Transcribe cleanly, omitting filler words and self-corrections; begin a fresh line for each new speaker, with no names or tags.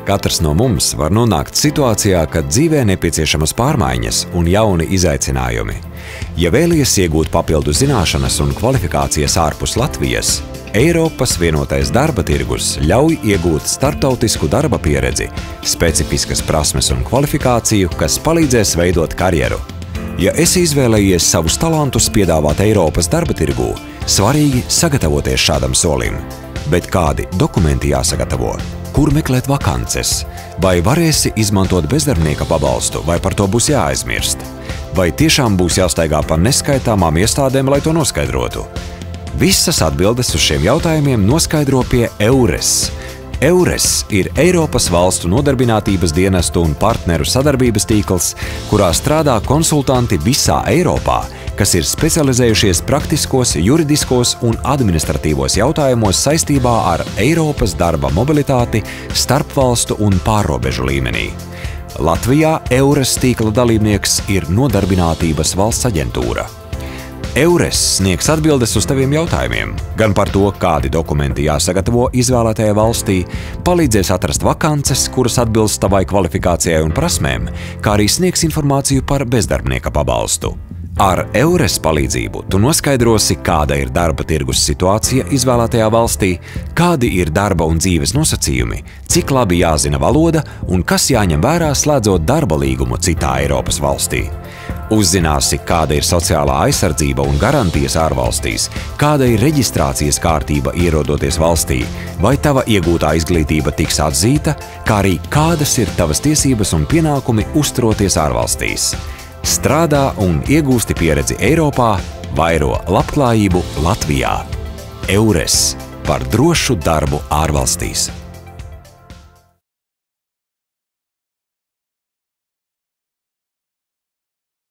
Katrs no mums var nonākt situācijā, kad dzīvē nepieciešamas pārmaiņas un jauni izaicinājumi. Ja vēlies iegūt papildu zināšanas un kvalifikācijas ārpus Latvijas, Eiropas vienotais darba tirgus ļauj iegūt starptautisku darba pieredzi, specifiskas prasmes un kvalifikāciju, kas palīdzēs veidot karjeru. Ja esi izvēlējies savus talantus piedāvāt Eiropas darba tirgū, svarīgi sagatavoties šādam solim. Bet kādi dokumenti jāsagatavo? Kur meklēt vakances? Vai varēsi izmantot bezdarbnieka pabalstu, vai par to būs jāaizmirst? Vai tiešām būs jāstaigā pa neskaitāmām iestādēm, lai to noskaidrotu? Visas atbildes uz šiem jautājumiem noskaidro pie EURES. EURES ir Eiropas valstu nodarbinātības dienestu un partneru sadarbības tīkls, kurā strādā konsultanti visā Eiropā, kas ir specializējušies praktiskos, juridiskos un administratīvos jautājumos saistībā ar Eiropas darba mobilitāti starpvalstu un pārrobežu līmenī. Latvijā EURES tīkla dalībnieks ir Nodarbinātības valsts aģentūra. EURES sniegs atbildes uz taviem jautājumiem, gan par to, kādi dokumenti jāsagatavo izvēlētajai valstī, palīdzēs atrast vakances, kuras atbilst tavai kvalifikācijai un prasmēm, kā arī sniegs informāciju par bezdarbnieka pabalstu. Ar EURES palīdzību tu noskaidrosi, kāda ir darba tirgus situācija izvēlētajā valstī, kādi ir darba un dzīves nosacījumi, cik labi jāzina valoda un kas jāņem vērā slēdzot darba līgumu citā Eiropas valstī. Uzzināsi, kāda ir sociālā aizsardzība un garantijas ārvalstīs, kāda ir reģistrācijas kārtība ierodoties valstī, vai tava iegūtā izglītība tiks atzīta, kā arī kādas ir tavas tiesības un pienākumi uzturoties ārvalstīs. Strādā un iegūsti pieredzi Eiropā, vairo labklājību Latvijā. EURES par drošu darbu ārvalstīs.